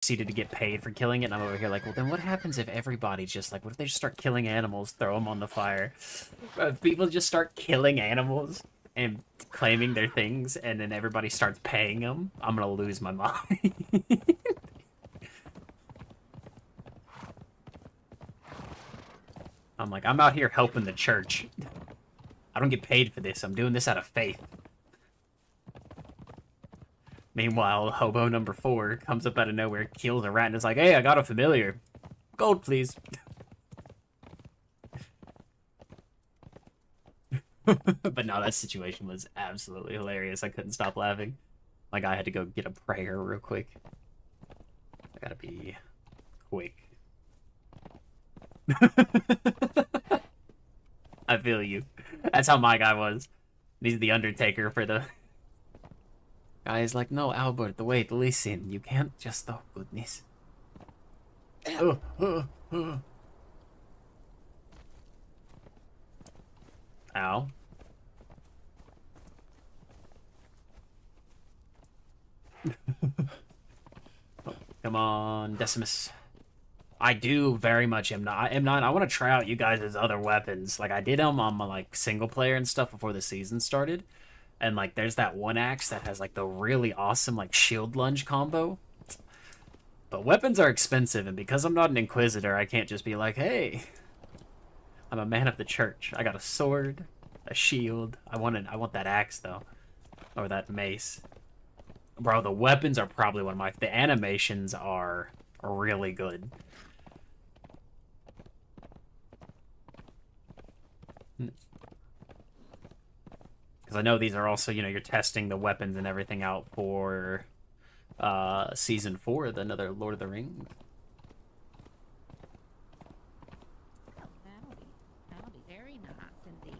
proceeded to get paid for killing it, and I'm over here like, well, then what happens if everybody just, like, what if they just start killing animals, throw them on the fire? If people just start killing animals and claiming their things, and then everybody starts paying them, I'm gonna lose my mind. I'm like, I'm out here helping the church. I don't get paid for this. I'm doing this out of faith. Meanwhile, hobo number 4 comes up out of nowhere, kills a rat, and is like, hey, I got a familiar. Gold, please. But no, that situation was absolutely hilarious. I couldn't stop laughing. My guy had to go get a prayer real quick. I gotta be quick. I feel you. That's how my guy was. He's the Undertaker for the... Guy's like, no, Albert, wait, listen. You can't just... Oh, goodness. Ow. Oh, come on, Decimus. I do very much M9. I want to try out you guys' other weapons. Like, I did them on my, like, single player and stuff before the season started. And, like, there's that one axe that has, like, the really awesome, like, shield lunge combo. But weapons are expensive, and because I'm not an Inquisitor, I can't just be like, hey, I'm a man of the church. I got a sword, a shield. I want that axe, though. Or that mace. Bro, the weapons are probably one of my... The animations are really good. Because I know these are also, you know, you're testing the weapons and everything out for Season 4 of another Lord of the Rings. Howdy. Howdy. Very nice indeed.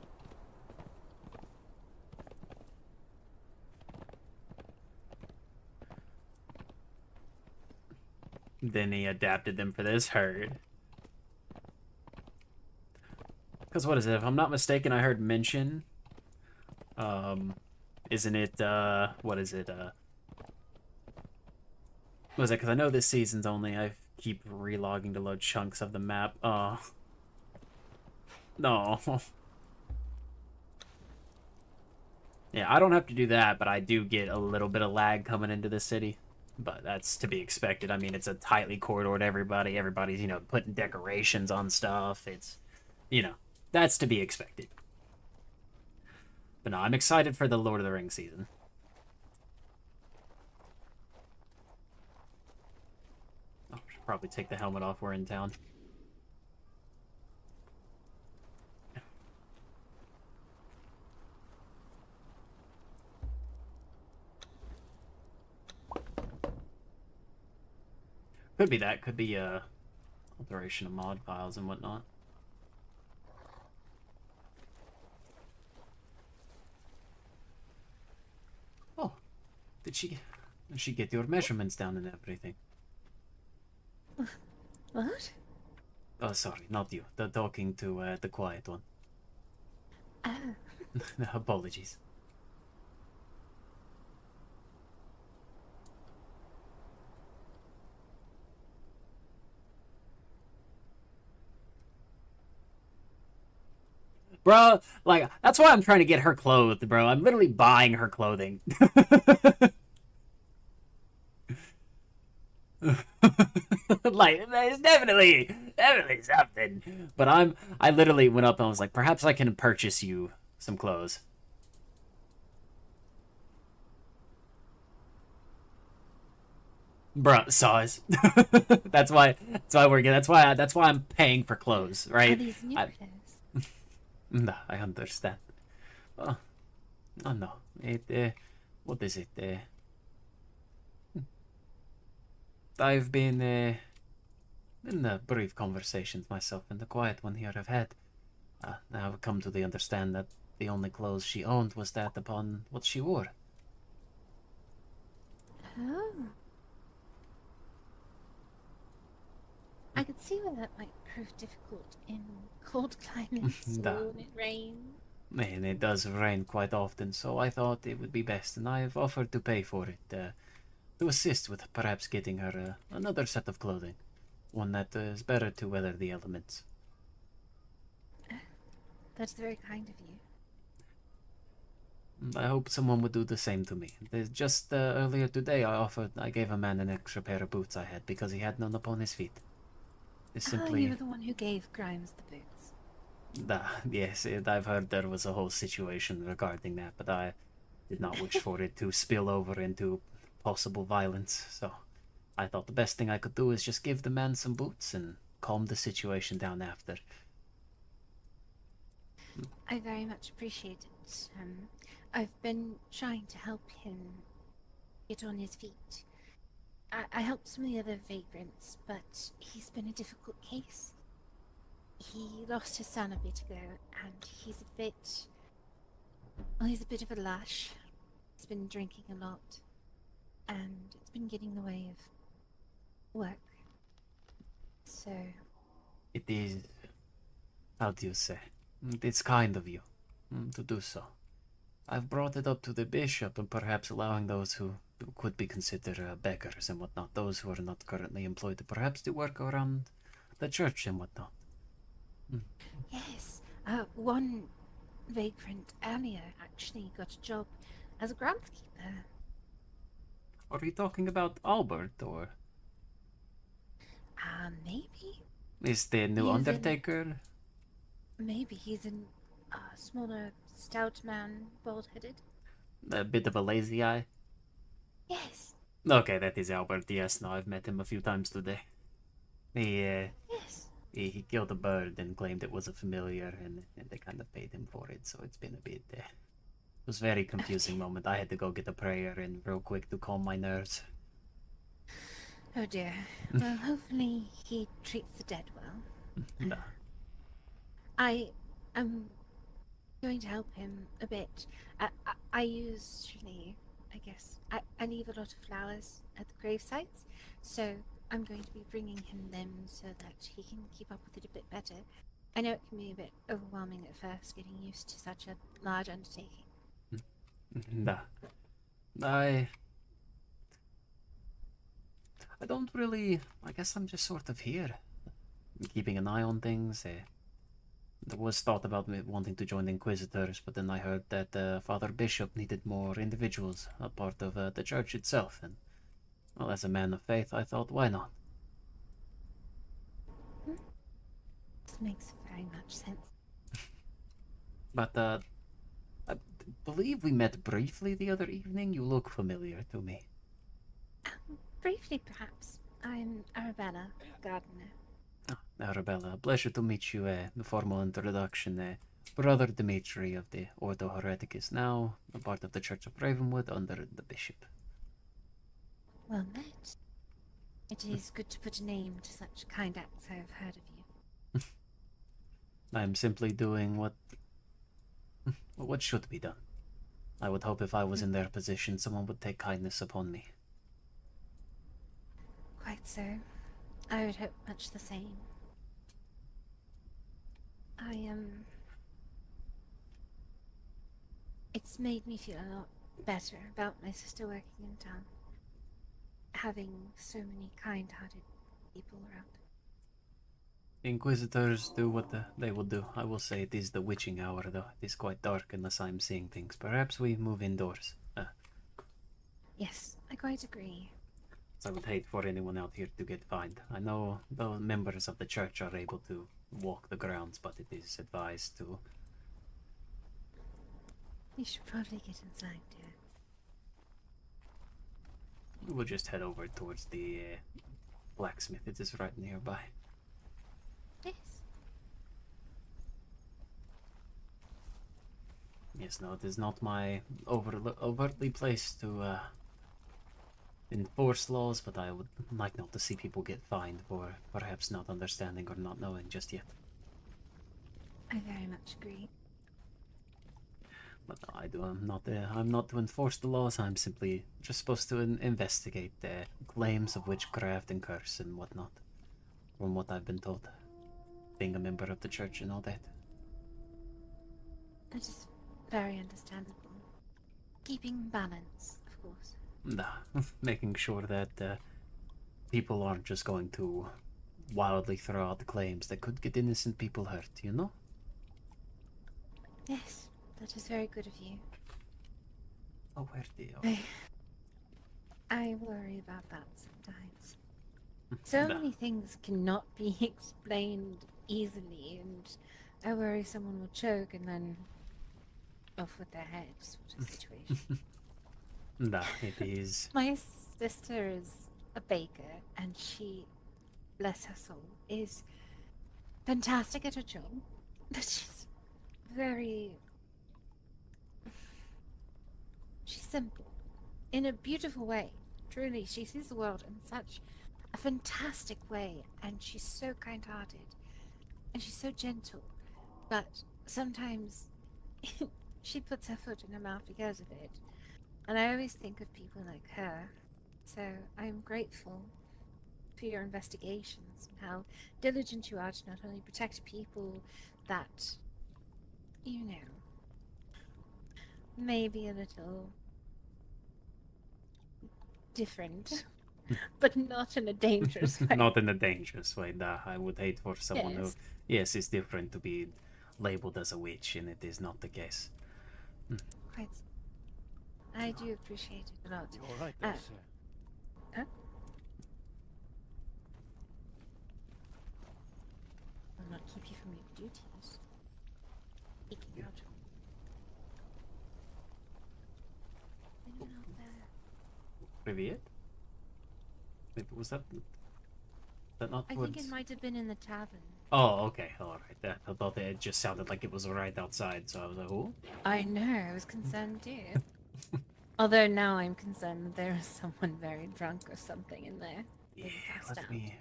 Then he adapted them for this herd. Because what is it? If I'm not mistaken, I heard mention. Isn't it, what is it, what was it? Because I know this season's only, I keep relogging to load chunks of the map. Oh. No. Yeah, I don't have to do that, but I do get a little bit of lag coming into the city. But that's to be expected. I mean, it's a tightly corridored everybody. Everybody's, you know, putting decorations on stuff. It's, you know, that's to be expected. But no, I'm excited for the Lord of the Rings season. Oh, I should probably take the helmet off. We're in town. Could be that. Could be alteration of mod files and whatnot. Oh, did she get your measurements down and everything? What? Oh, sorry, not you. The talking to the quiet one. Oh. Apologies. Bro, like, that's why I'm trying to get her clothed, bro. I'm literally buying her clothing. Like, there's definitely something. But I literally went up and I was like, perhaps I can purchase you some clothes. Bruh, size. That's why I'm paying for clothes, Are right? these new clothes? No, I understand. Oh, oh no. What is it? I've been in the brief conversations myself and the quiet one here I've had. I've come to the understand that the only clothes she owned was that upon what she wore. Oh. I could see where that might prove difficult in cold climates or when it rains. And it does rain quite often, so I thought it would be best, and I've offered to pay for it. to assist with perhaps getting her another set of clothing, one that is better to weather the elements. That's very kind of you. I hope someone would do the same to me. Just earlier today, I gave a man an extra pair of boots I had because he had none upon his feet. It's Ah, simply... you were the one who gave Grimes the boots. Yes, I've heard there was a whole situation regarding that, but I did not wish for it to spill over into possible violence, so I thought the best thing I could do is just give the man some boots and calm the situation down after. I very much appreciate it. I've been trying to help him get on his feet. I helped some of the other vagrants, but he's been a difficult case. He lost his son a bit ago, and he's a bit... Well, he's a bit of a lush. He's been drinking a lot, and it's been getting in the way of work. So... It is... how do you say? It's kind of you to do so. I've brought it up to the bishop and perhaps allowing those who could be considered beggars and whatnot, those who are not currently employed, to perhaps do work around the church and whatnot. Yes, one vagrant earlier actually got a job as a groundskeeper. Are you talking about Albert, or Maybe? is the new He's undertaker? Maybe he's a smaller, stout man, bald-headed. A bit of a lazy eye? Yes, Okay, that is Albert, yes, no, I've met him a few times today. yes. He killed a bird and claimed it was a familiar, and they kind of paid him for it, so it's been a bit... it was a very confusing moment. I had to go get a prayer in real quick to calm my nerves. Oh dear. Well, hopefully he treats the dead well. Nah. I am going to help him a bit. I usually, I guess, I leave a lot of flowers at the grave sites, so I'm going to be bringing him them so that he can keep up with it a bit better. I know it can be a bit overwhelming at first, getting used to such a large undertaking. Nah. I don't really... I guess I'm just sort of here, keeping an eye on things. There was thought about me wanting to join the Inquisitors, but then I heard that Father Bishop needed more individuals, a part of the church itself, and, well, as a man of faith, I thought, why not? This makes very much sense. But, I believe we met briefly the other evening. You look familiar to me. Briefly, perhaps. I'm Arabella, gardener. Arabella, pleasure to meet you. The formal introduction. Brother Dimitri of the Ordo Hereticus, now a part of the Church of Ravenwood under the bishop. Well met. It is good to put a name to such kind acts I have heard of you. I am simply doing what should be done. I would hope if I was in their position, someone would take kindness upon me. Quite so. I would hope much the same. It's made me feel a lot better about my sister working in town. Having so many kind-hearted people around. Inquisitors do what they will do. I will say it is the witching hour, though. It is quite dark unless I'm seeing things. Perhaps we move indoors. Yes, I quite agree. I would hate for anyone out here to get fined. I know the members of the church are able to walk the grounds, but it is advised to... You should probably get inside, dear. We'll just head over towards the blacksmith. It is right nearby. Yes. Yes, no, it is not my overtly place to enforce laws, but I would like not to see people get fined for perhaps not understanding or not knowing just yet. I very much agree. But no, I'm not to enforce the laws. I'm simply just supposed to investigate the claims of witchcraft and curse and whatnot, from what I've been told, being a member of the church and all that. That is very understandable. Keeping balance, of course. Nah, making sure that people aren't just going to wildly throw out the claims that could get innocent people hurt, you know? Yes, that is very good of you. Oh, where they are. I worry about that sometimes. So Nah. many things cannot be explained easily, and I worry someone will choke and then off with their head, sort of situation. Nah, it is. My sister is a baker, and she, bless her soul, is fantastic at her job, but she's very. She's simple. In a beautiful way. Truly, she sees the world in such a fantastic way, and she's so kind hearted, and she's so gentle. But sometimes she puts her foot in her mouth because of it. And I always think of people like her. So I'm grateful for your investigations and how diligent you are to not only protect people that, you know, may be a little different, but not in a dangerous way. Not in a dangerous way. Nah, I would hate for someone who, Yes. yes, is different to be labeled as a witch, and it is not the case. Quite. I do appreciate it a lot. You all right there, sir? Huh? I'll not keep you from your duties. Speaking out. Anyone out there? Привет? Wait, was that not I what? think it might have been in the tavern. Oh, okay, all right. I thought it just sounded like it was right outside, so I was like, "Who?" I know, I was concerned too. Although now I'm concerned that there is someone very drunk or something in there. Yeah, being passed let out. me.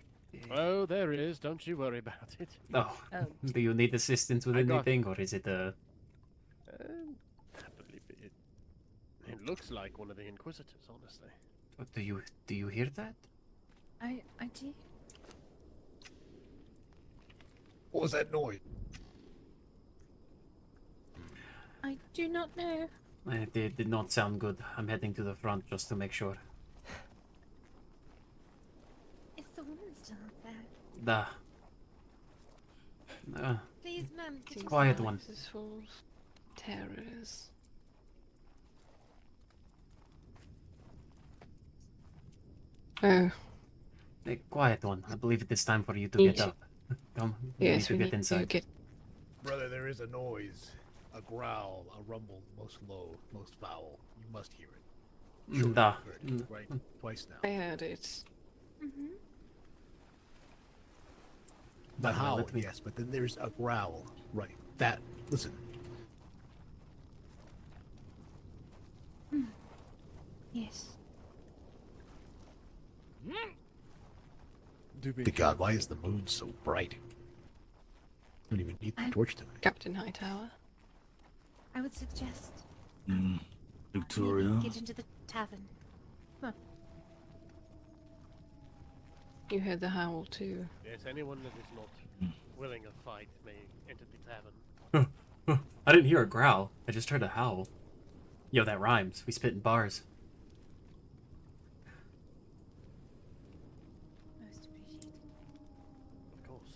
Oh, there is. Don't you worry about it. Oh, Oh, do you need assistance with I got- anything, or is it I believe it looks like one of the Inquisitors, honestly. Do you hear that? I do. What was that noise? I do not know. It did not sound good. I'm heading to the front just to make sure. Is the woman still up there? Please, ma'am, could you Quiet one. Fools, terrors. Oh, Hey, quiet one. I believe it is time for you to Need get to- up. Come, we yes, need to we get need to inside. get. Brother, there is a noise, a growl, a rumble, most low, most foul. You must hear it. Sure, Da. you've heard it, right? Twice now. I heard it. Mm-hmm. The Let howl, me- yes, but then there's a growl. Right. That, listen. Yes. Do be Good God, why is the moon so bright? Don't even need the torch tonight. Captain Hightower. I would suggest Victoria? maybe get into the tavern. You heard the howl too. Yes, anyone that is not willing a fight may enter the tavern. I didn't hear a growl. I just heard a howl. Yo, that rhymes. We spit in bars. Most appreciated. Of course.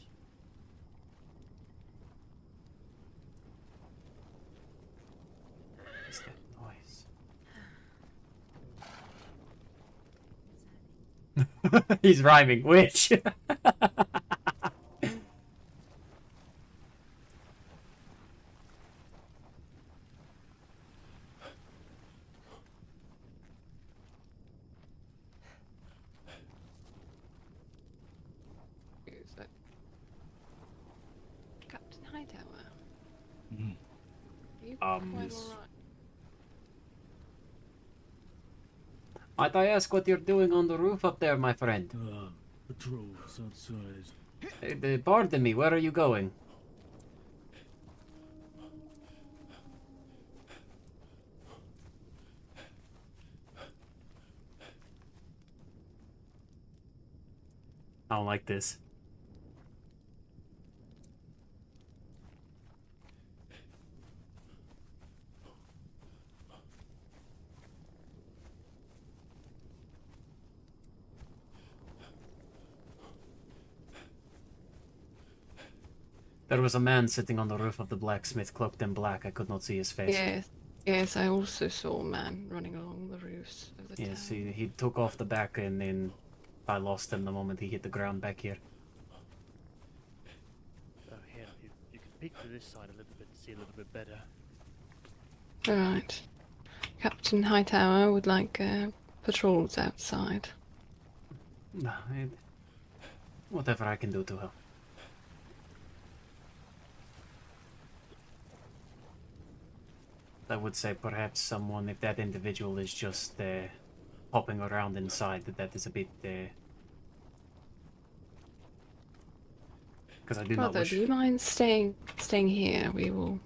What's that noise? He's rhyming. Which? Who's that? Captain Hightower. Mhm. Are you quite Yes. alright? Might I ask what you're doing on the roof up there, my friend? Patrols outside. Pardon me, where are you going? I don't like this. There was a man sitting on the roof of the blacksmith, cloaked in black. I could not see his face. Yes, yes, I also saw a man running along the roofs of the Yes, town. he took off the back and then I lost him the moment he hit the ground back here. Oh, here, you can peek to this side a little bit and see a little bit better. Alright. Captain Hightower would like patrols outside. Nah, whatever I can do to help. I would say perhaps someone, if that individual is just hopping around inside, that is a bit. Because I do not Brother, wish. do you mind staying here? We will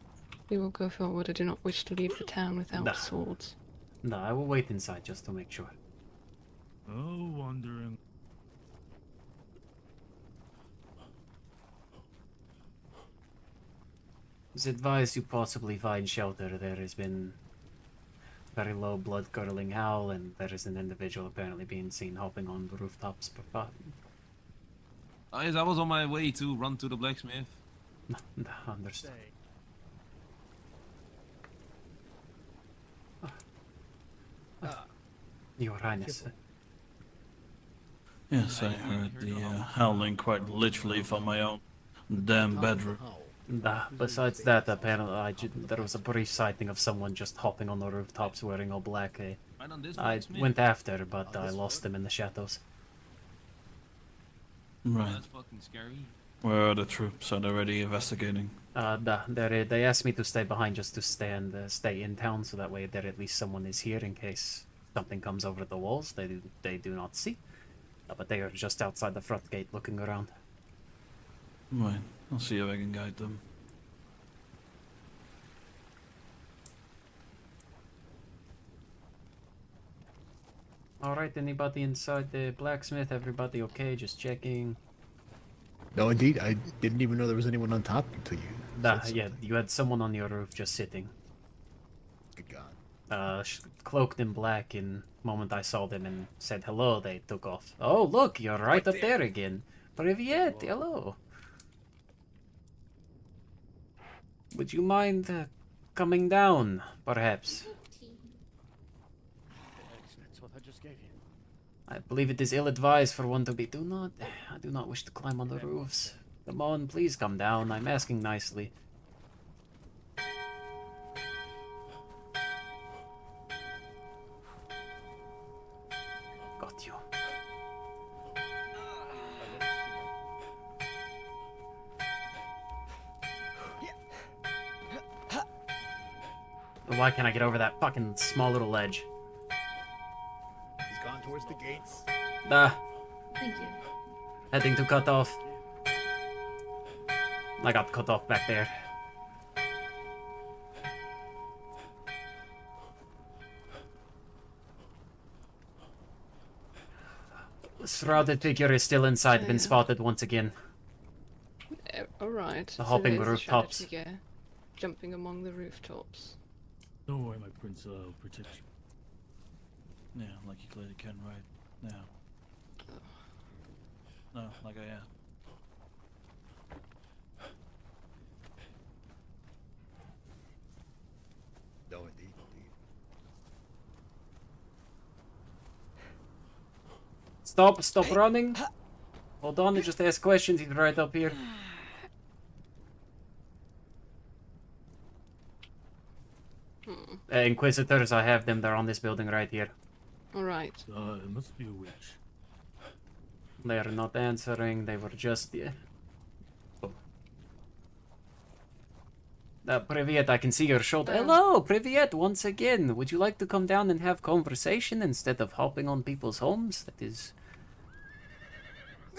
go forward. I do not wish to leave the town without Nah. swords. No, I will wait inside just to make sure. Oh, wandering. It's advised you possibly find shelter. There has been very low blood-curdling howl, and there is an individual apparently being seen hopping on the rooftops. Yes, I was on my way to run to the blacksmith. Understood. Say, Your Highness. Yes, I heard the howling quite literally from my own damn bedroom. Besides that, apparently there was a brief sighting of someone just hopping on the rooftops wearing all black. Right on this I blacksmith. went after, but I lost him in the shadows. Right. That's fucking scary. Where are the troops? Are they already investigating? They asked me to stay behind just to stay in town, so that way there at least someone is here in case something comes over the walls. They do not see, but they are just outside the front gate looking around. Right. I'll see if I can guide them. All right, anybody inside the blacksmith? Everybody okay? Just checking. No, indeed, I didn't even know there was anyone on top until you. said Yeah, something. you had someone on your roof just sitting. Good God. Cloaked in black, and moment I saw them and said hello, they took off. Oh, look, you're right up there again. Privyet, hello. Would you mind coming down, perhaps? that's what I just gave you. I believe it is ill-advised for one to be. I do not wish to climb on the roofs. Come on, please come down. I'm asking nicely. Got you. Why can't I get over that fucking small little ledge? He's gone towards the gates. Thank you. Heading to cut off. I got cut off back there. Shrouded figure is still inside, been spotted once again. Alright. The hopping there's a rooftops. shrouded figure jumping among the rooftops. Don't worry, my prince, I'll protect you. Yeah, like you clearly can right now. No, like I am. No, indeed, indeed. Stop running. Hold on, just ask questions, he's right up here. Inquisitors, I have them, they're on this building right here. Alright. It must be a witch. They are not answering, they were just... Yeah. Privyet, I can see your shoulder. Hello, Privyet, once again. Would you like to come down and have conversation instead of hopping on people's homes? That is...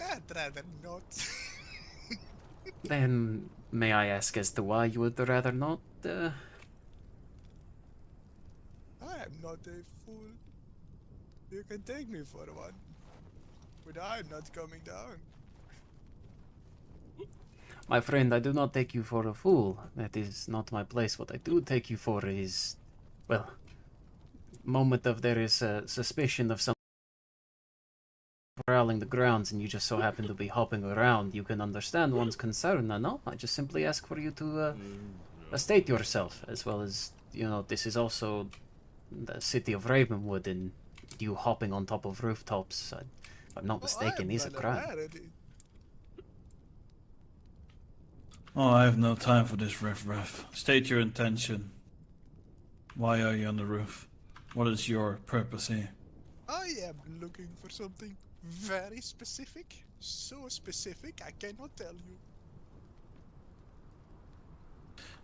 I'd rather not. Then, may I ask as to why you would rather not? I am not a fool. You can take me for one. But I'm not coming down. My friend, I do not take you for a fool. That is not my place. What I do take you for is, well, moment of there is a suspicion of some prowling the grounds and you just so happen to be hopping around, you can understand one's concern, no? I just simply ask for you to state yourself, as well as, you know, this is also the city of Ravenwood, and you hopping on top of rooftops, if I'm not mistaken, is a crime. Oh, I have no time for this riff-raff. State your intention. Why are you on the roof? What is your purpose here? I am looking for something very specific. So specific, I cannot tell you.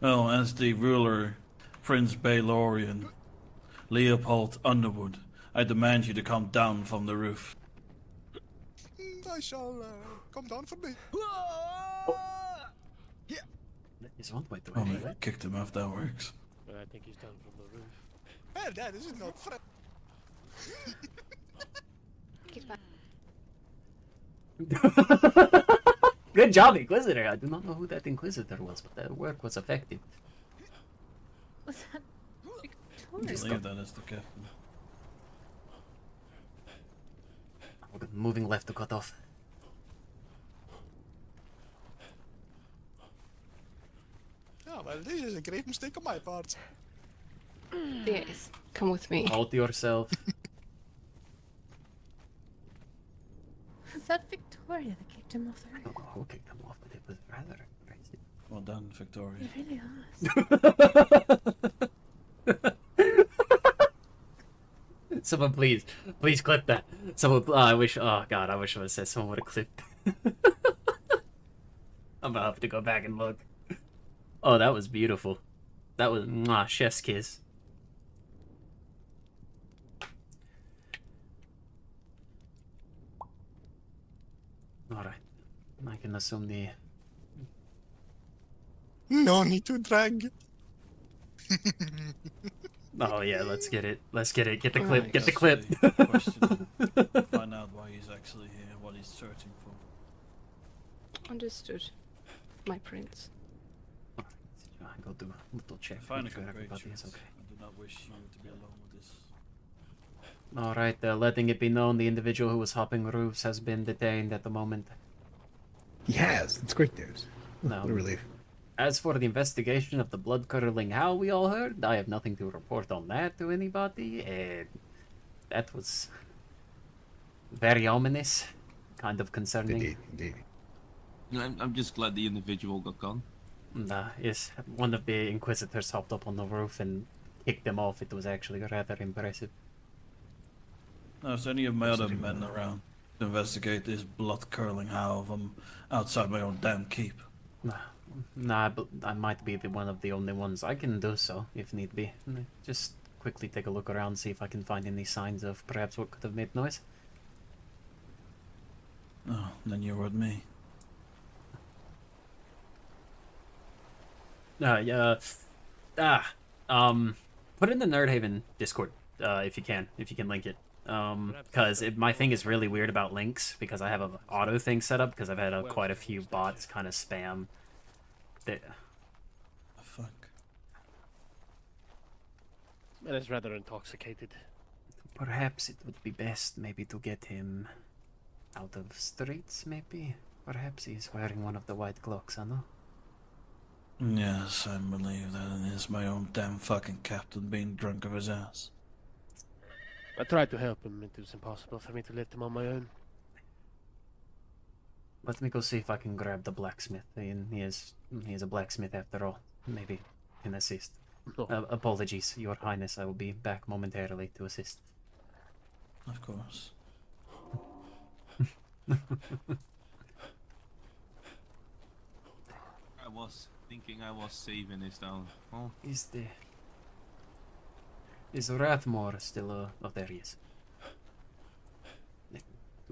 Well, as the ruler, Prince Baylorian, Leopold Underwood, I demand you to come down from the roof. I shall come down from me. Is one way to Oh, handle I it. kicked him off, that works. But I think he's down from the roof. Well, that is not friend. Goodbye. Good job, Inquisitor. I do not know who that Inquisitor was, but that work was effective. Was that I Victoria? believe that is the captain. Moving left to cut off. Oh, well, this is a great mistake on my part. Yes, come with me. Hold yourself. Was that Victoria that kicked him off the I roof? don't know who kicked him off, but it was rather impressive. Well done, Victoria. It really was. Someone please clip that. Someone, I wish, oh god, I wish I would have said someone would have clipped. I'm gonna have to go back and look. Oh, that was beautiful. That was, mwah, chef's kiss. Alright, I can assume the... No need to drag. Oh yeah, let's get it. Let's get it. Get the Alright. clip. Get the clip. Question. Find out why he's actually here, what he's searching for. Understood, my prince. I go do a little check. I find make a sure great everybody choice. is okay. I do not wish you to be alone with this. Alright, letting it be known the individual who was hopping roofs has been detained at the moment. He has. That's great news. No. What a relief. As for the investigation of the blood-curdling howl we all heard, I have nothing to report on that to anybody. That was very ominous, kind of concerning. Indeed, indeed. I'm just glad the individual got gone. Yes, one of the Inquisitors hopped up on the roof and kicked them off. It was actually rather impressive. Now, is any of my other men around to investigate this blood-curling howl from outside my own damn keep? Nah, but I might be one of the only ones. I can do so, if need be. Just quickly take a look around, see if I can find any signs of perhaps what could have made noise. Oh, then you're with me. Put in the Nerdhaven Discord, if you can link it. Because my thing is really weird about links, because I have an auto thing set up, because I've had quite a few bots kind of spam. Fuck. Man is rather intoxicated. Perhaps it would be best maybe to get him out of streets, maybe? Perhaps he's wearing one of the white cloaks, I know. Yes, I believe that it is my own damn fucking captain being drunk of his ass. I tried to help him. It was impossible for me to let him on my own. Let me go see if I can grab the blacksmith. He is a blacksmith after all. Maybe can assist. No. Apologies, Your Highness. I will be back momentarily to assist. Of course. I was thinking I was saving this down. Oh, Is Rathmore still oh, there he is.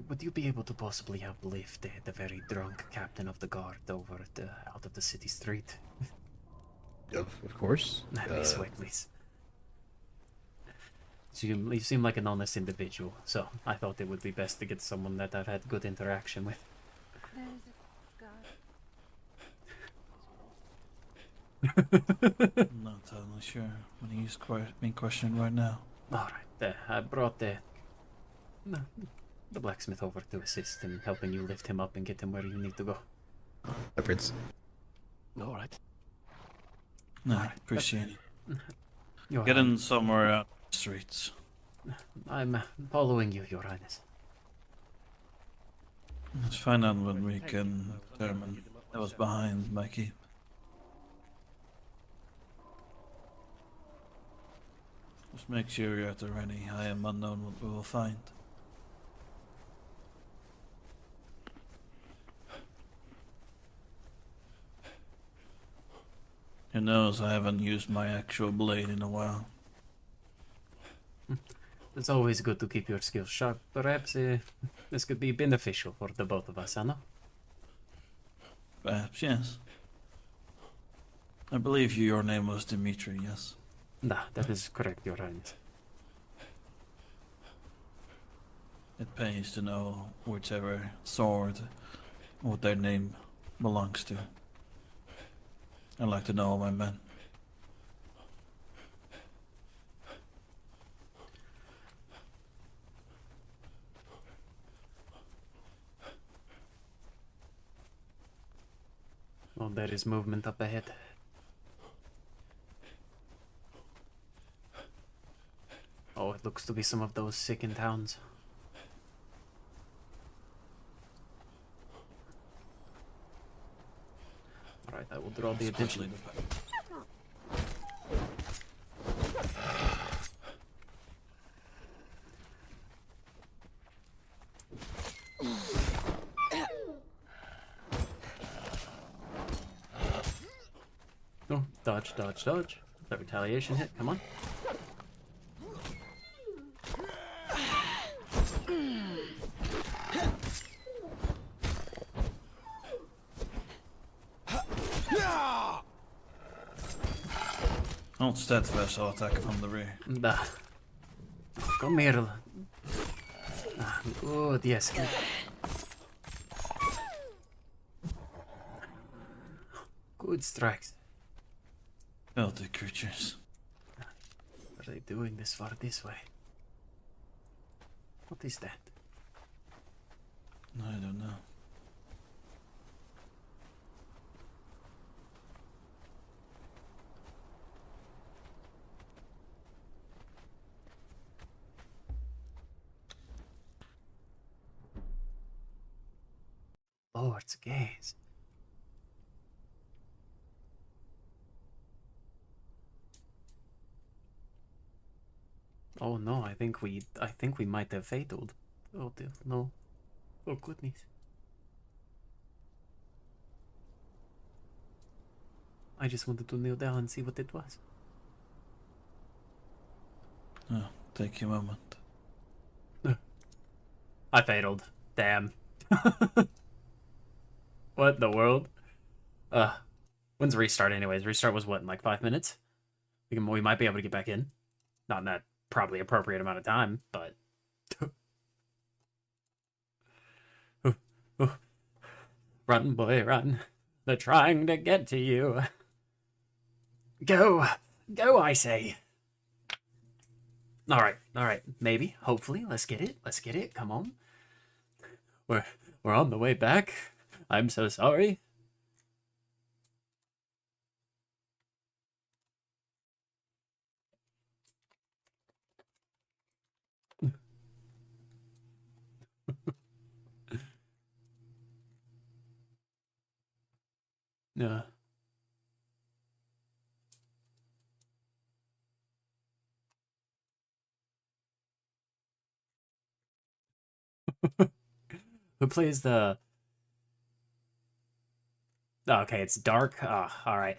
Would you be able to possibly uplift the very drunk captain of the guard over at out of the city street? Of course. This way, please. So you seem like an honest individual, so I thought it would be best to get someone that I've had good interaction with. There is a guard. Not totally sure what he's being questioned right now. Alright, I brought the... the blacksmith over to assist in helping you lift him up and get him where you need to go. Prince. All right. No, appreciate it. Your Get Highness. in somewhere out in the streets. I'm following you, Your Highness. Let's find out when we can determine that was behind my keep. Just make sure you're at the ready. I am unknown what we will find. Who knows, I haven't used my actual blade in a while. It's always good to keep your skills sharp. Perhaps this could be beneficial for the both of us, Anna. Perhaps, yes. I believe your name was Dimitri, yes? Nah, that is correct, Your Highness. It pays to know whichever sword, what their name belongs to. I like to know all my men. Oh, there is movement up ahead. Oh, it looks to be some of those sickened hounds. Alright, I will draw the attention. Oh, dodge, dodge, dodge. That retaliation hit, come on. Don't steadfast, I'll attack from the rear. Da. Come here. Good, yes. Good. Good strikes. Filthy creatures. What are they doing this far this way? What is that? I don't know. Lord's gaze. Oh no, I think we might have fataled. Oh dear, no. Oh goodness. I just wanted to kneel down and see what it was. Oh, take your moment. I fataled. Damn. What in the world? When's restart anyways? Restart was what, in like 5 minutes? We might be able to get back in. Not in that probably appropriate amount of time, but... Run, boy, run. They're trying to get to you. Go! Go, I say! Alright. Maybe, hopefully, let's get it, come on. We're on the way back. I'm so sorry. Yeah. Who plays the... Oh, okay, it's dark. Ah, alright.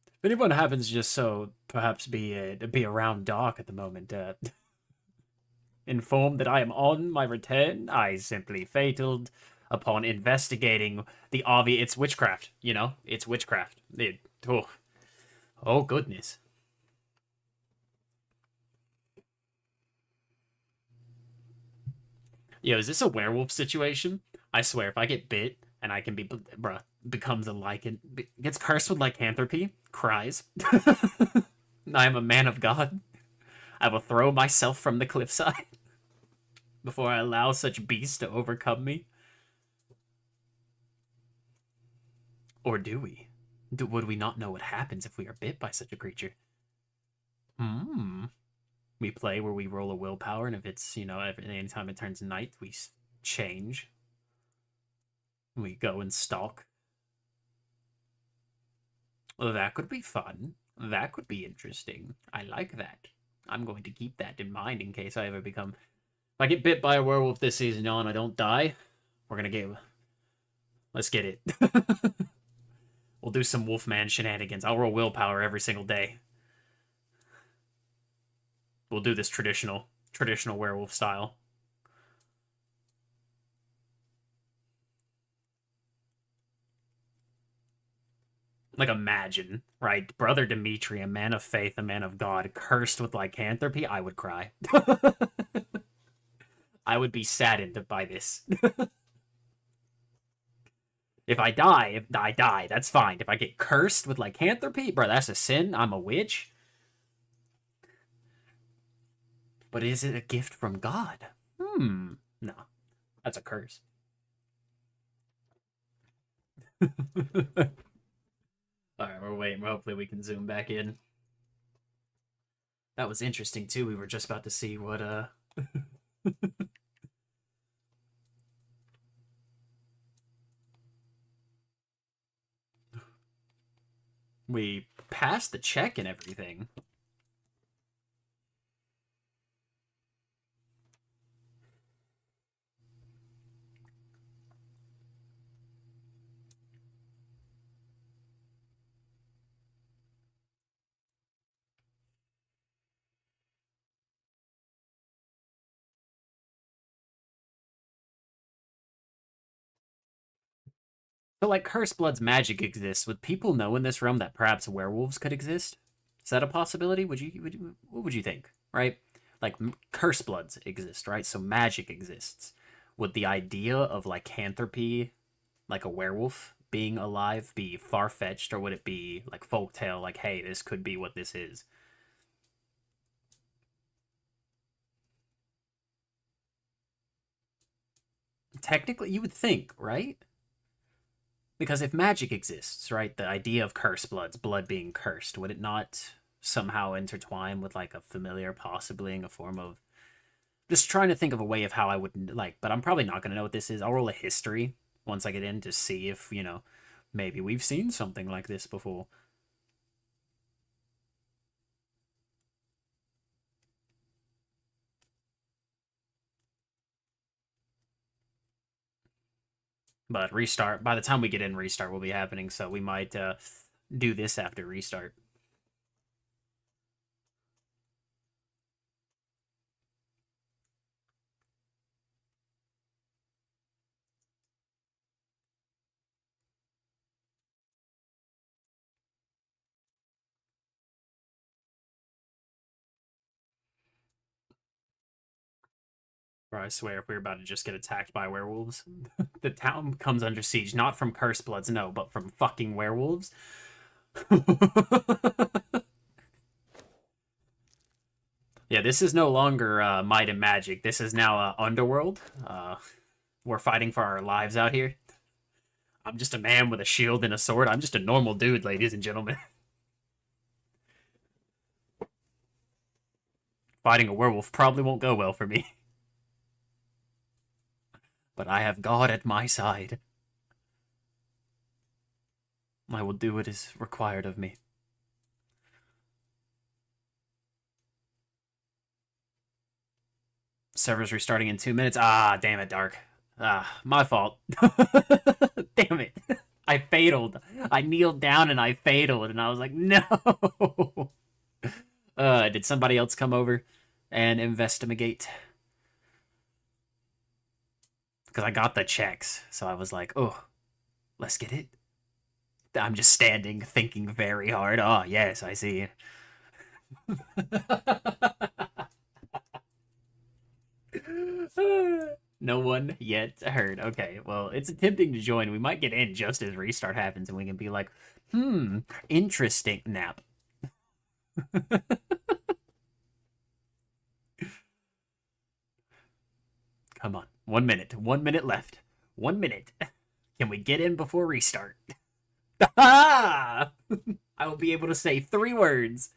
If anyone happens to just so perhaps be around Doc at the moment, informed that I am on my return, I simply fataled upon investigating the obvious... It's witchcraft, you know? It's witchcraft. Oh goodness. Yo, is this a werewolf situation? I swear, if I get bit and I can be... Bruh, becomes a lichen... Gets cursed with lycanthropy, cries. I am a man of God. I will throw myself from the cliffside. before I allow such beasts to overcome me? Or do we? Would we not know what happens if we are bit by such a creature? We play where we roll a willpower, and if it's, anytime it turns night, we change. We go and stalk. Well, that could be fun. That could be interesting. I like that. I'm going to keep that in mind in case I ever become... If I get bit by a werewolf this season, y'all, and I don't die, we're gonna get... Let's get it. We'll do some Wolfman shenanigans. I'll roll willpower every single day. We'll do this traditional werewolf style. Like, imagine, right? Brother Dimitri, a man of faith, a man of God, cursed with lycanthropy. I would cry. I would be saddened by this. If I die, that's fine. If I get cursed with lycanthropy, bro, that's a sin. I'm a witch. But is it a gift from God? No. That's a curse. Alright, we're waiting. Hopefully we can zoom back in. That was interesting, too. We were just about to see what, We passed the check and everything. So, like, Cursed Blood's magic exists. Would people know in this realm that perhaps werewolves could exist? Is that a possibility? What would you think, right? Like, Cursed Bloods exist, right? So magic exists. Would the idea of lycanthropy, like a werewolf being alive, be far-fetched, or would it be, like, folktale, like, hey, this could be what this is? Technically, you would think, right? Because if magic exists, right, the idea of cursed blood being cursed, would it not somehow intertwine with, like, a familiar, possibly in a form of... Just trying to think of a way of how I would, like... But I'm probably not going to know what this is. I'll roll a history once I get in to see if, maybe we've seen something like this before. But restart, by the time we get in, restart will be happening, so we might do this after restart. Or I swear, if we were about to just get attacked by werewolves, the town comes under siege, not from Cursed Bloods, no, but from fucking werewolves. Yeah, this is no longer Might and Magic. This is now Underworld. We're fighting for our lives out here. I'm just a man with a shield and a sword. I'm just a normal dude, ladies and gentlemen. Fighting a werewolf probably won't go well for me. But I have God at my side. I will do what is required of me. Server's restarting in 2 minutes. Ah, damn it, Dark. Ah, my fault. Damn it. I fataled. I kneeled down and I fataled, and I was like, no. Did somebody else come over and investigate? Because I got the checks, so I was like, oh, let's get it. I'm just standing, thinking very hard. Oh, yes, I see. No one yet heard. Okay, well, it's attempting to join. We might get in just as restart happens, and we can be like, interesting nap. Come on. 1 minute. 1 minute left. 1 minute. Can we get in before restart? I will be able to say 3 words.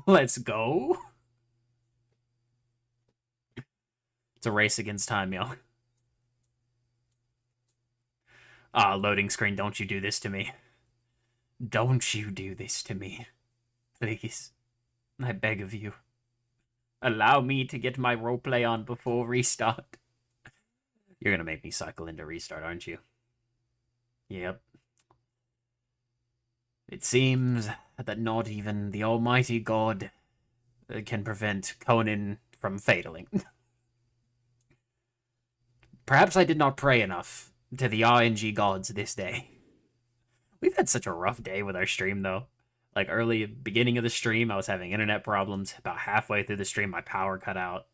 Let's go. It's a race against time, y'all. Ah, loading screen, don't you do this to me. Don't you do this to me. Please. I beg of you. Allow me to get my roleplay on before restart. You're gonna make me cycle into restart, aren't you? Yep. It seems that not even the almighty God can prevent Conan from failing. Perhaps I did not pray enough to the RNG gods this day. We've had such a rough day with our stream, though. Like, beginning of the stream, I was having internet problems. About halfway through the stream, my power cut out.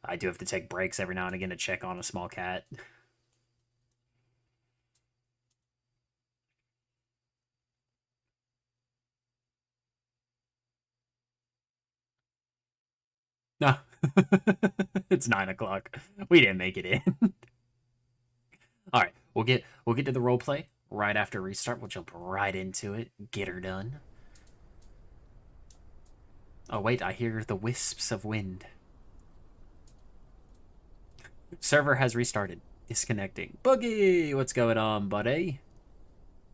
I do have to take breaks every now and again to check on a small cat. No. It's 9 o'clock. We didn't make it in. Alright, we'll get to the roleplay right after restart. We'll jump right into it. Get her done. Oh wait, I hear the wisps of wind. Server has restarted. Disconnecting. Boogie! What's going on, buddy?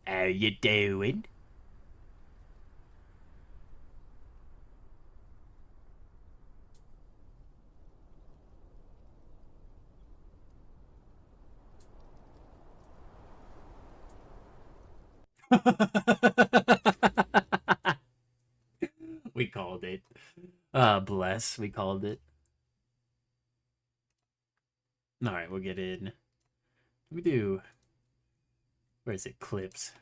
How you doing? We called it. Bless. We called it. Alright, we'll get in. We do. Where is it? Clips.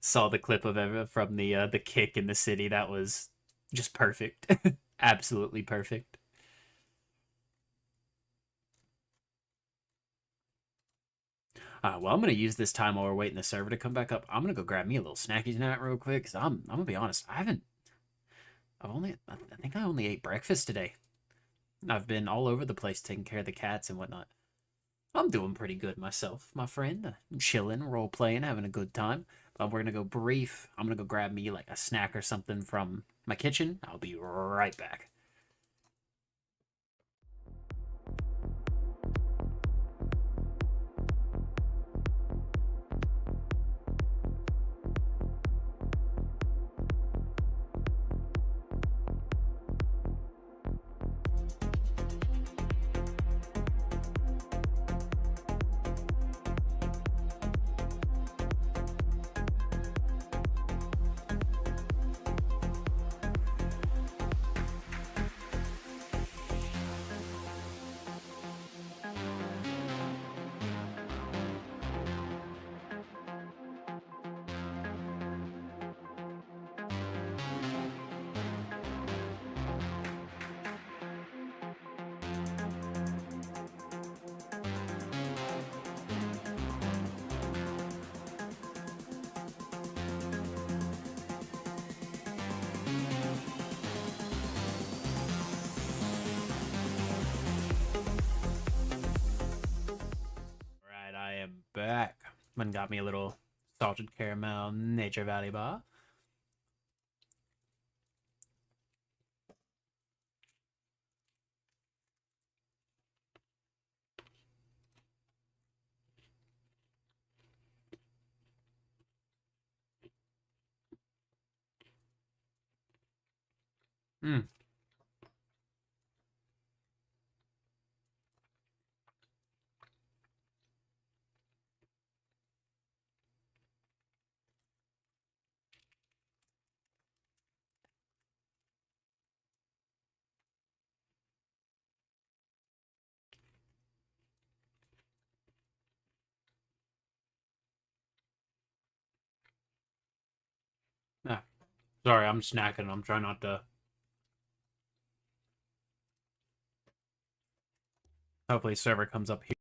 Saw the clip of from the kick in the city. That was just perfect. Absolutely perfect. Well, I'm gonna use this time while we're waiting the server to come back up. I'm gonna go grab me a little snacky snack real quick, cause I'm gonna be honest. I think I only ate breakfast today. I've been all over the place taking care of the cats and whatnot. I'm doing pretty good myself, my friend. I'm chilling, role playing, having a good time. But we're gonna go brief. I'm gonna go grab me like a snack or something from my kitchen. I'll be right back. Back. Went and got me a little salted caramel Nature Valley bar. Hmm. Ah, sorry, I'm snacking. I'm trying not to. Hopefully, server comes up here.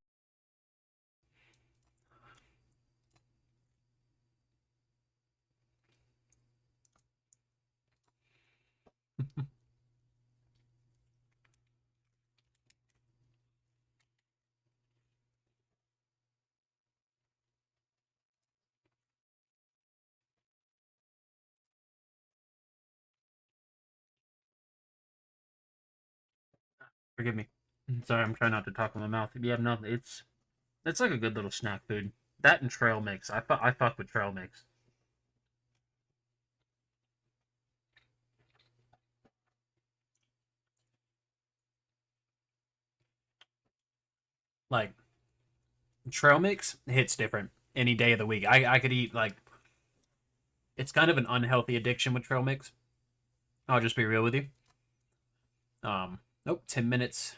Forgive me. Sorry, I'm trying not to talk with my mouth. Yeah, no, it's like a good little snack food. That and trail mix. I fuck with trail mix. Like trail mix hits different any day of the week. I could eat like it's kind of an unhealthy addiction with trail mix. I'll just be real with you. Nope, 10 minutes.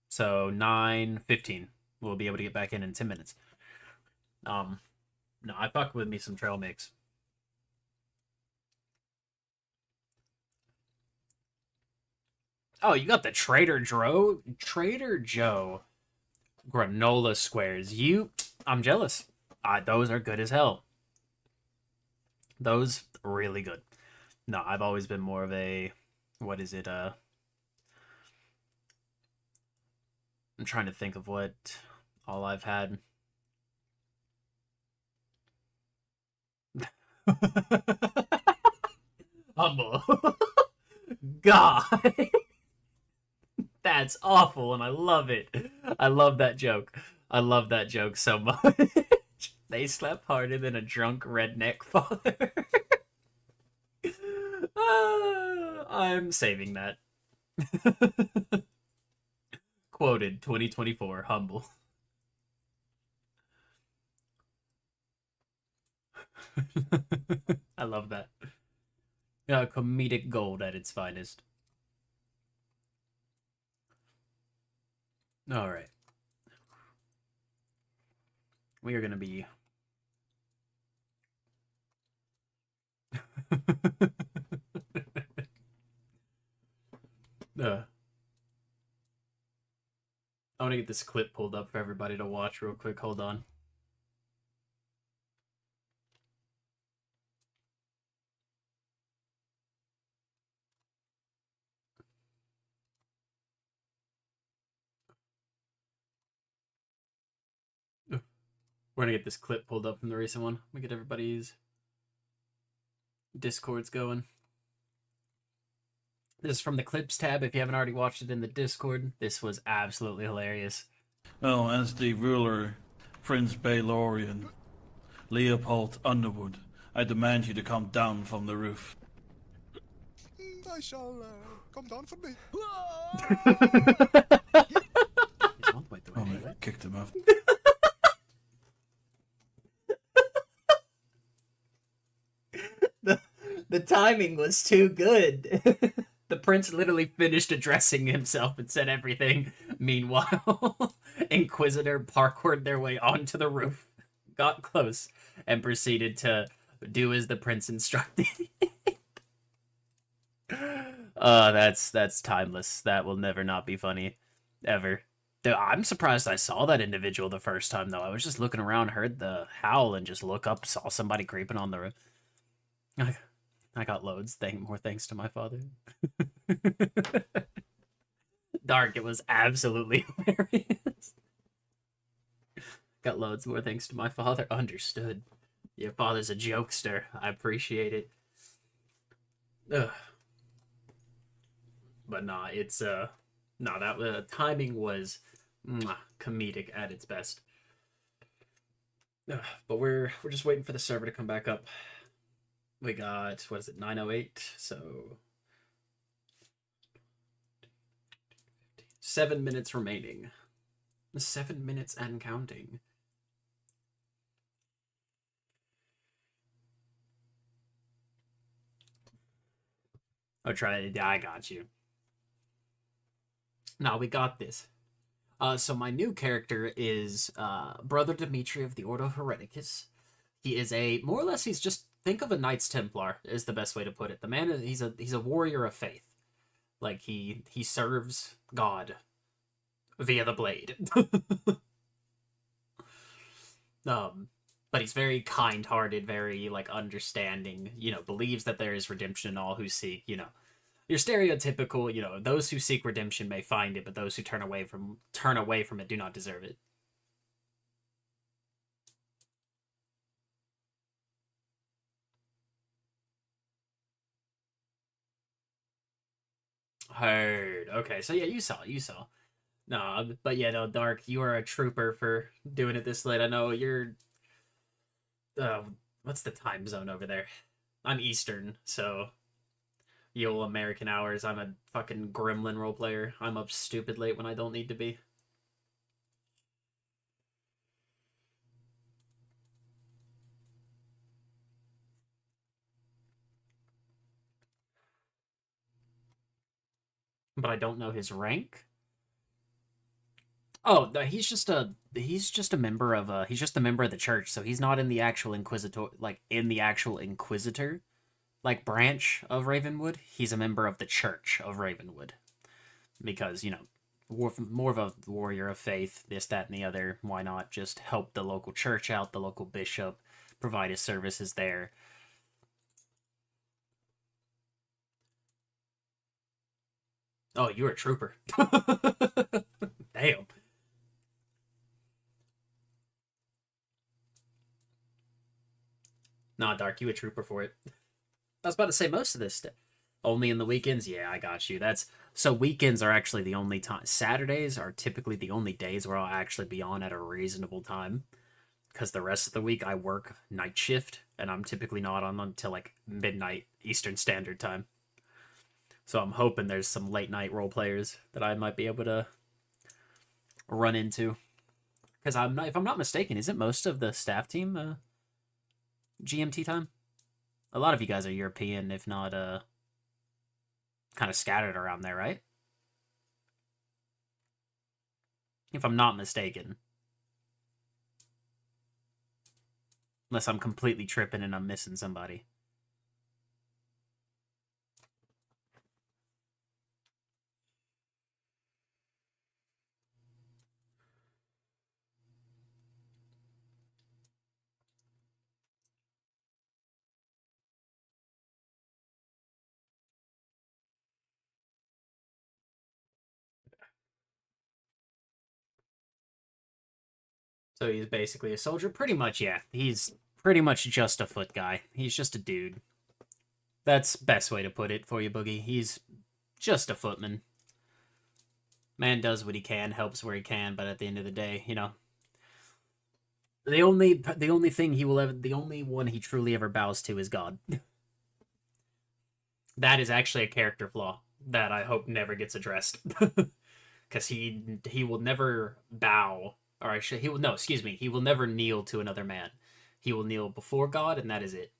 So 9:15. We'll be able to get back in 10 minutes. No, I fuck with me some trail mix. Oh, you got the Trader Joe granola squares. I'm jealous. Those are good as hell. Those really good. No, I've always been more of a what is it? I'm trying to think of what all I've had. Humble. God. That's awful, and I love it. I love that joke. I love that joke so much. They slept harder than a drunk redneck father. I'm saving that. Quoted 2024, humble. I love that. Comedic gold at its finest. All right. We are going to be... I want to get this clip pulled up for everybody to watch real quick. Hold on. We're going to get this clip pulled up from the recent one. Let me get everybody's Discords going. This is from the Clips tab. If you haven't already watched it in the Discord, this was absolutely hilarious. Oh, as the ruler, Prince Baelorian, Leopold Underwood, I demand you to come down from the roof. I shall come down from me. Oh, I kicked him out. The timing was too good. The prince literally finished addressing himself and said everything. Meanwhile, Inquisitor parkoured their way onto the roof, got close, and proceeded to do as the prince instructed. That's timeless. That will never not be funny, ever. I'm surprised I saw that individual the first time, though. I was just looking around, heard the howl, and just look up, saw somebody creeping on the roof. I got loads. More thanks to my father. Dark, it was absolutely hilarious. Got loads more thanks to my father. Understood. Your father's a jokester. I appreciate it. Ugh. But nah, it's that timing was comedic at its best. Ugh. But we're just waiting for the server to come back up. We got, what is it, 9:08, so 7 minutes remaining. 7 minutes and counting. Oh, try it. I got you. Now we got this. So my new character is Brother Dimitri of the Ordo Hereticus. He is more or less, he's just, think of a Knights Templar is the best way to put it. The man, he's a warrior of faith. Like, he serves God via the blade. But he's very kind-hearted, very, like, understanding, believes that there is redemption in all who seek, your stereotypical, you know, those who seek redemption may find it, but those who turn away from it do not deserve it. Heard. Okay, so yeah, you saw. No, but yeah, no, Dark, you are a trooper for doing it this late. I know you're. What's the time zone over there? I'm Eastern, so you American hours. I'm a fucking gremlin role player. I'm up stupid late when I don't need to be. But I don't know his rank. Oh, he's just a member of he's just a member of the church, so he's not in the actual Inquisitor like branch of Ravenwood. He's a member of the Church of Ravenwood. Because, you know, more of a warrior of faith, this, that, and the other. Why not just help the local church out, the local bishop, provide his services there? Oh, you're a trooper. Damn. Nah, Dark, you a trooper for it. I was about to say most of this stuff. Only in the weekends? Yeah, I got you. So weekends are actually the only time. Saturdays are typically the only days where I'll actually be on at a reasonable time. Because the rest of the week I work night shift, and I'm typically not on until like midnight Eastern Standard Time. So I'm hoping there's some late night role players that I might be able to run into. Because if I'm not mistaken, isn't most of the staff team GMT time? A lot of you guys are European, if not kind of scattered around there, right? If I'm not mistaken. Unless I'm completely tripping and I'm missing somebody. So he's basically a soldier? Pretty much, yeah. He's pretty much just a foot guy. He's just a dude. That's best way to put it for you, Boogie. He's just a footman. Man does what he can, helps where he can, but at the end of the day, you know, the only one he truly ever bows to is God. That is actually a character flaw that I hope never gets addressed. Because he will never bow, or he will never kneel to another man. He will kneel before God, and that is it.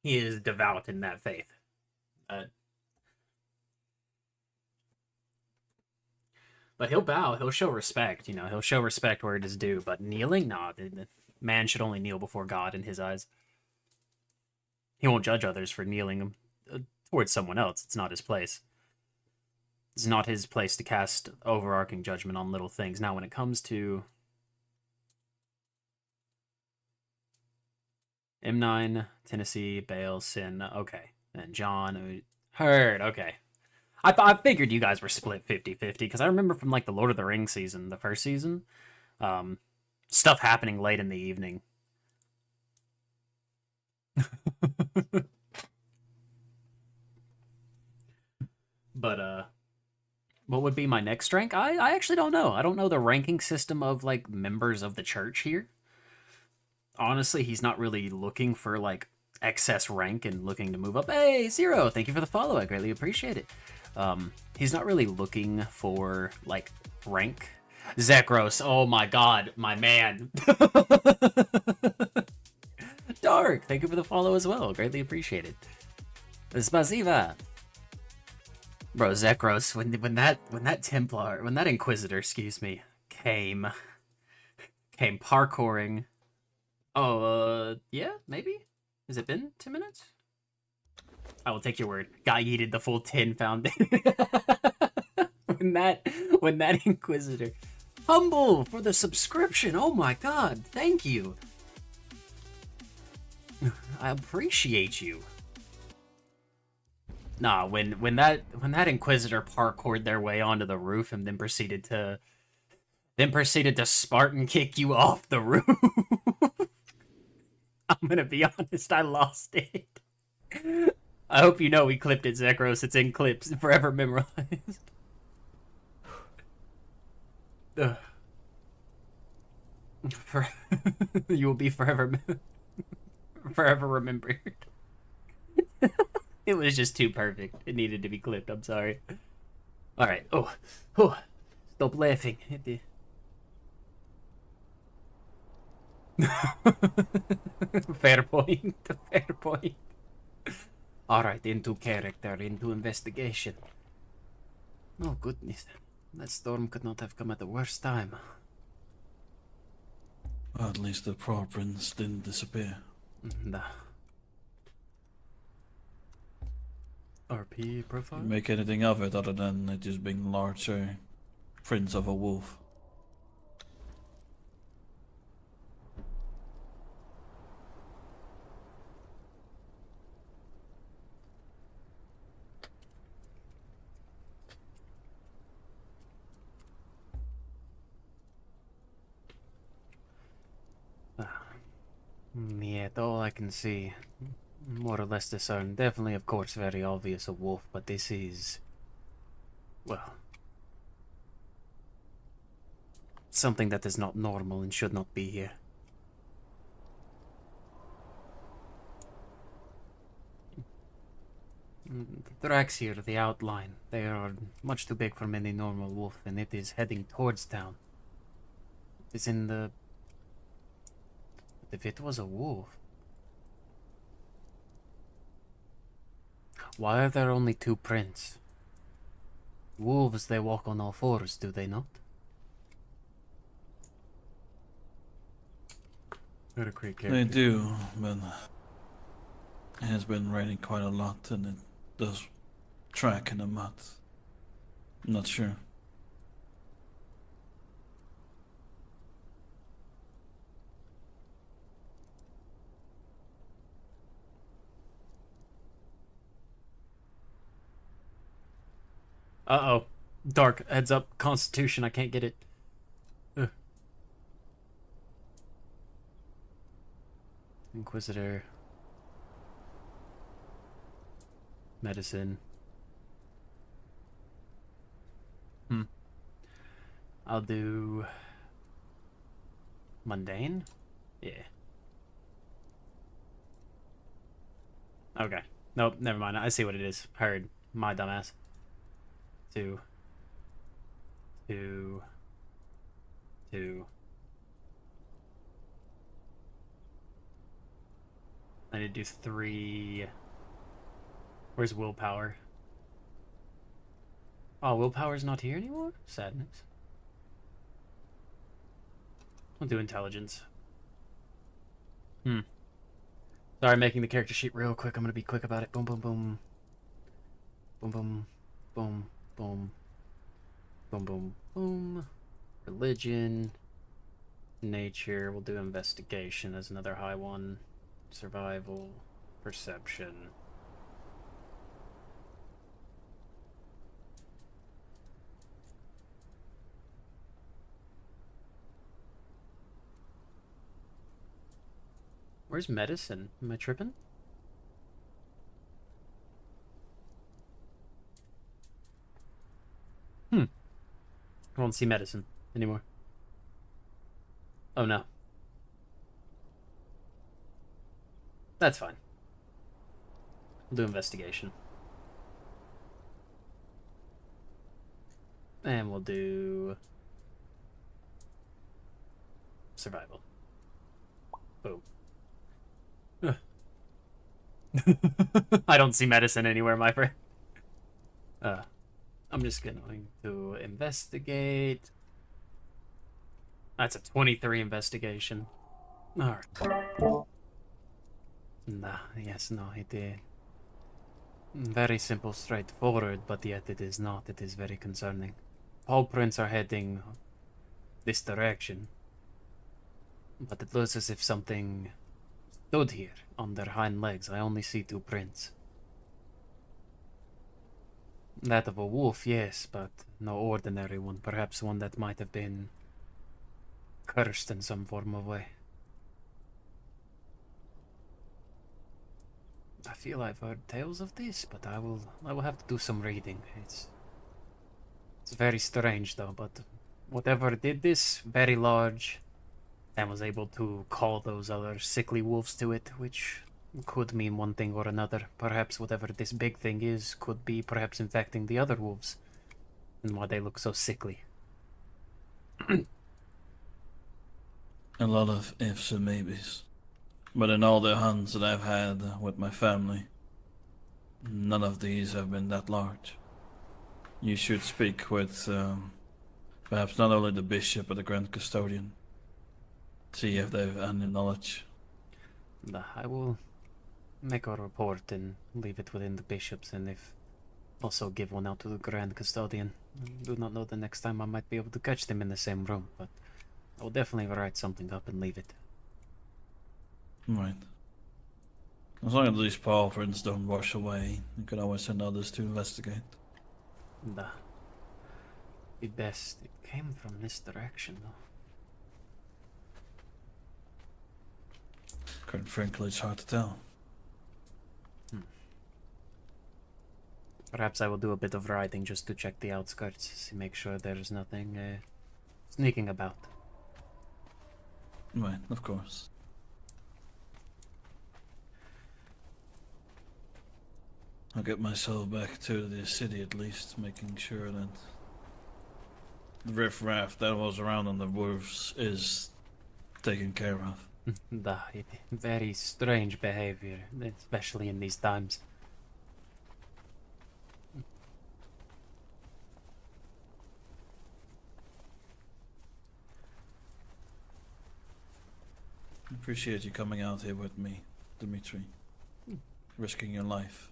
He is devout in that faith. But he'll bow. He'll show respect. You know, he'll show respect where it is due. But kneeling, nah. The man should only kneel before God in his eyes. He won't judge others for kneeling towards someone else. It's not his place. It's not his place to cast overarching judgment on little things. Now, when it comes to M9, Tennessee, Bale, Sin, okay. And John, Heard, okay. I figured you guys were split 50-50, because I remember from, like, the Lord of the Rings season, the first season, stuff happening late in the evening. But, what would be my next rank? I actually don't know. I don't know the ranking system of, like, members of the church here. Honestly, he's not really looking for, like, excess rank and looking to move up. Hey, Zero, thank you for the follow. I greatly appreciate it. He's not really looking for, like, rank. Zekros, oh my god, my man. Dark, thank you for the follow as well. Greatly appreciate it. Spasiba. Bro, Zekros, when that Inquisitor, excuse me, came parkouring. Oh, yeah, maybe? Has it been 2 minutes? I will take your word. Guy yeeted the full 10 foundation. when that Inquisitor. Humble for the subscription. Oh my god, thank you. I appreciate you. Nah, when that Inquisitor parkoured their way onto the roof and then proceeded to Spartan kick you off the roof. I'm gonna be honest, I lost it. I hope you know we clipped it, Zekros. It's in clips, forever memorized. You will be forever remembered. It was just too perfect. It needed to be clipped. I'm sorry. All right. Oh, stop laughing. Fair point. Fair point. All right, into character, into investigation. Oh goodness, that storm could not have come at the worst time. At least the Pro Prince didn't disappear. The RP profile? Make anything of it other than it just being larger prints of a wolf. Yeah, all I can see, more or less discern. Definitely, of course, very obvious a wolf, but this is, well, something that is not normal and should not be here. The tracks here, the outline, they are much too big for any normal wolf, and it is heading towards town. It's in the... If it was a wolf... Why are there only 2 prints? Wolves, they walk on all 4s, do they not? They do, but it has been raining quite a lot and it does track in the mud. I'm not sure. Uh-oh. Dark. Heads up. Constitution. I can't get it. Ugh. Inquisitor. Medicine. I'll do... Mundane? Yeah. Okay. Nope, never mind. I see what it is. Heard. My dumbass. 2. I need to do 3. Where's willpower? Oh, willpower's not here anymore? Sadness. I'll do intelligence. Sorry, making the character sheet real quick. I'm gonna be quick about it. Boom, boom, boom. Boom, boom, boom, boom. Boom, boom, boom. Religion. Nature. We'll do investigation as another high one. Survival. Perception. Where's medicine? Am I tripping? I don't see medicine anymore. Oh no. That's fine. We'll do investigation. And we'll do... survival. Boom. I don't see medicine anywhere, my friend. I'm just going to investigate. That's a 23 investigation. Alright. Nah, yes, no, it is very simple, straightforward, but yet it is not. It is very concerning. All prints are heading this direction. But it looks as if something stood here on their hind legs. I only see 2 prints. That of a wolf, yes, but no ordinary one. Perhaps one that might have been cursed in some form of way. I feel I've heard tales of this, but I will have to do some reading. It's very strange though, but whatever did this, very large, and was able to call those other sickly wolves to it, which could mean one thing or another. Perhaps whatever this big thing is could be perhaps infecting the other wolves, and why they look so sickly. A lot of ifs and maybes. But in all the hunts that I've had with my family, none of these have been that large. You should speak with perhaps not only the bishop but the grand custodian. See if they have any knowledge. I will make a report and leave it within the bishops, and if also give one out to the grand custodian. I do not know the next time I might be able to catch them in the same room, but I will definitely write something up and leave it. Right. As long as these paw prints don't wash away, you can always send others to investigate. Be best. It came from this direction, though. Quite frankly, it's hard to tell. Perhaps I will do a bit of riding just to check the outskirts, to make sure there's nothing sneaking about. Right, of course. I'll get myself back to the city at least, making sure that the riffraff that was around on the roofs is taken care of. Very strange behavior, especially in these times. Appreciate you coming out here with me, Dimitri. Risking your life.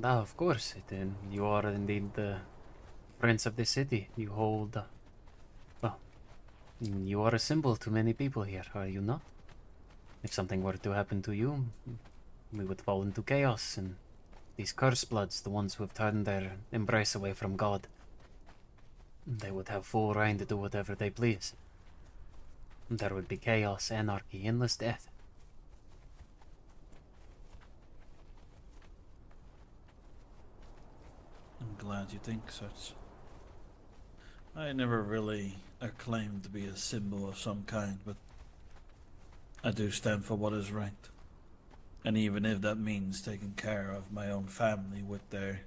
Of course, you are indeed the prince of the city. You hold, well, you are a symbol to many people here, are you not? If something were to happen to you, we would fall into chaos, and these cursed bloods, the ones who have turned their embrace away from God, they would have full reign to do whatever they please. There would be chaos, anarchy, endless death. I'm glad you think such. I never really claimed to be a symbol of some kind, but I do stand for what is right. And even if that means taking care of my own family with their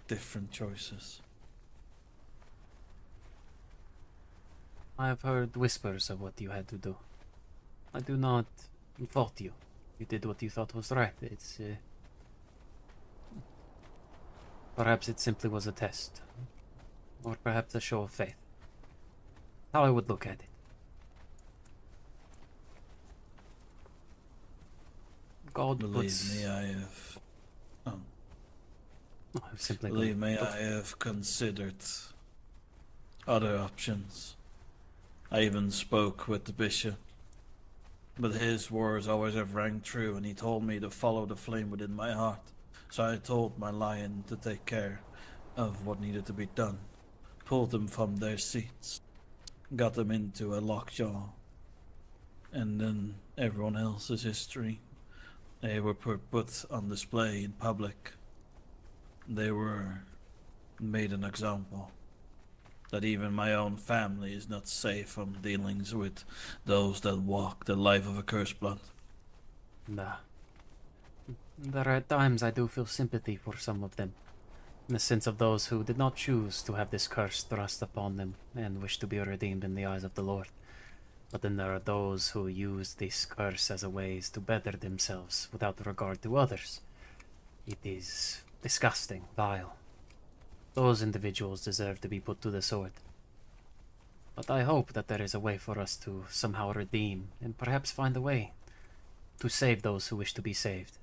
different choices. I have heard whispers of what you had to do. I do not fault you. You did what you thought was right. Perhaps it simply was a test. Or perhaps a show of faith. How I would look at it. God puts... Believe me, I have... simply Believe me, I have considered other options. I even spoke with the bishop, but his words always have rang true, and he told me to follow the flame within my heart. So I told my lion to take care of what needed to be done, pulled them from their seats, got them into a lockjaw, and then everyone else's history. They were put on display in public. They were made an example. That even my own family is not safe from dealings with those that walk the life of a cursed blood. There are at times I do feel sympathy for some of them, in the sense of those who did not choose to have this curse thrust upon them and wish to be redeemed in the eyes of the Lord. But then there are those who use this curse as a way to better themselves without regard to others. It is disgusting, vile. Those individuals deserve to be put to the sword. But I hope that there is a way for us to somehow redeem and perhaps find a way to save those who wish to be saved.